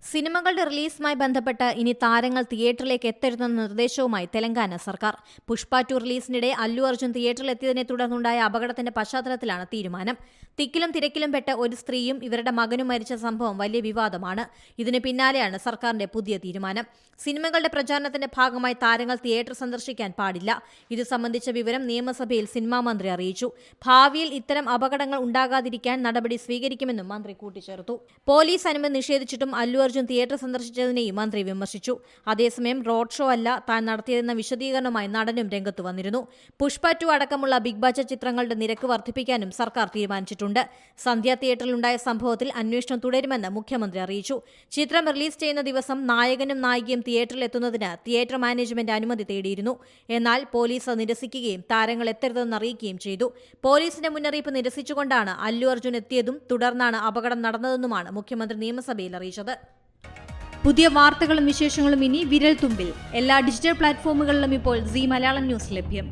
സിനിമകളുടെ റിലീസുമായി ബന്ധപ്പെട്ട് ഇനി താരങ്ങൾ തിയേറ്ററിലേക്ക് എത്തരുതെന്ന നിർദ്ദേശവുമായി തെലങ്കാന സർക്കാർ. പുഷ്പ 2 റിലീസിനിടെ അല്ലു അർജുൻ തിയേറ്ററിലെത്തിയതിനെ തുടർന്നുണ്ടായ അപകടത്തിന്റെ പശ്ചാത്തലത്തിലാണ് തീരുമാനം. തിക്കിലും തിരക്കിലും പെട്ട ഒരു സ്ത്രീയും ഇവരുടെ മകനും മരിച്ച സംഭവം വലിയ വിവാദമാണ്. ഇതിന് പിന്നാലെയാണ് സർക്കാരിന്റെ പുതിയ തീരുമാനം. സിനിമകളുടെ പ്രചാരണത്തിന്റെ ഭാഗമായി താരങ്ങൾ തിയേറ്റർ സന്ദർശിക്കാൻ പാടില്ല. ഇത് സംബന്ധിച്ച വിവരം നിയമസഭയിൽ സിനിമാ മന്ത്രി അറിയിച്ചു. ഭാവിയിൽ ഇത്തരം അപകടങ്ങൾ ഉണ്ടാകാതിരിക്കാൻ നടപടി സ്വീകരിക്കുമെന്നും മന്ത്രി കൂട്ടിച്ചേർത്തു. പോലീസ് അനുമതി നിഷേധിച്ചിട്ടും അല്ലു അർജുൻ തിയേറ്റർ സന്ദർശിച്ചതിനെയും മന്ത്രി വിമർശിച്ചു. അതേസമയം റോഡ് ഷോ അല്ല താൻ നടത്തിയതെന്ന വിശദീകരണവുമായി നടനും രംഗത്തു വന്നിരുന്നു. പുഷ്പ 2 അടക്കമുള്ള ബിഗ് ബഡ്ജറ്റ് ചിത്രങ്ങളുടെ നിരക്ക് വർദ്ധിപ്പിക്കാനും സർക്കാർ തീരുമാനിച്ചിട്ടുണ്ട്. സന്ധ്യ തിയേറ്ററിലുണ്ടായ സംഭവത്തിൽ അന്വേഷണം തുടരുമെന്ന് മുഖ്യമന്ത്രി അറിയിച്ചു. ചിത്രം റിലീസ് ചെയ്യുന്ന ദിവസം നായകനും നായികയും തിയേറ്ററിൽ എത്തുന്നതിന് തിയേറ്റർ മാനേജ്മെന്റ് അനുമതി തേടിയിരുന്നു. എന്നാൽ പോലീസ് നിരസിക്കുകയും താരങ്ങൾ എത്തരുതെന്ന് അറിയിക്കുകയും ചെയ്തു. പോലീസിന്റെ മുന്നറിയിപ്പ് നിരസിച്ചുകൊണ്ടാണ് അല്ലു അർജുൻ എത്തിയതും തുടർന്നാണ് അപകടം നടന്നതെന്നുമാണ് മുഖ്യമന്ത്രി നിയമസഭയിൽ അറിയിച്ചത്. പുതിയ വാർത്തകളും വിശേഷങ്ങളും ഇനി വിരൽ തുമ്പിൽ. എല്ലാ ഡിജിറ്റൽ പ്ലാറ്റ്ഫോമുകളിലും ഇപ്പോൾ സീ മലയാളം ന്യൂസ് ലഭ്യം.